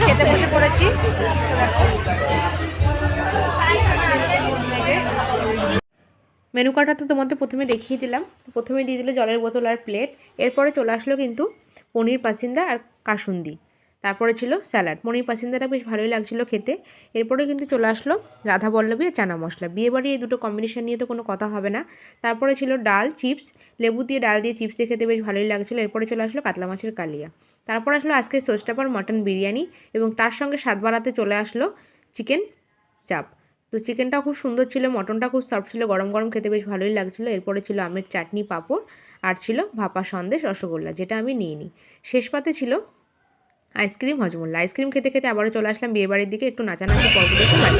খেতে বসে পড়েছি। মেনু কার্ডটা তো তোমাদের প্রথমে দেখিয়ে দিলাম। প্রথমে দিয়ে দিল জলের বোতল আর প্লেট। এরপরে চলে আসলো কিন্তু পনির পাসিন্দা আর কাসুন্দি। তারপরে ছিল স্যালাড। পনির পাসিন্দাটা বেশ ভালোই লাগছিলো খেতে। এরপরে কিন্তু চলে আসলো রাধা বল্লভী আর চানা মশলা। বিয়েবাড়ি এই দুটো কম্বিনেশন নিয়ে তো কোনো কথা হবে না। তারপরে ছিল ডাল, চিপস, লেবু দিয়ে ডাল দিয়ে চিপস দিয়ে খেতে বেশ ভালোই লাগছিলো। এরপরে চলে আসলো কাতলা মাছের কালিয়া। তারপর আসলো আজকে সোস্টাপার মটন বিরিয়ানি এবং তার সঙ্গে স্বাদ বাড়াতে চলে আসলো চিকেন চাপ। তো চিকেনটা খুব সুন্দর ছিল, মটনটা খুব সফট ছিল, গরম গরম খেতে বেশ ভালোই লাগছিলো। এরপরে ছিল আমের চাটনি, পাঁপড় আর ছিল ভাপা সন্দেশ, রসগোল্লা, যেটা আমি নিয়ে নিই। শেষ পাতে ছিল আইসক্রিম, হজমোল্লা। আইসক্রিম খেতে খেতে আবারও চলে আসলাম বিয়েবাড়ির দিকে। একটু নাচানাচি পর্ব দেখে বাড়ি।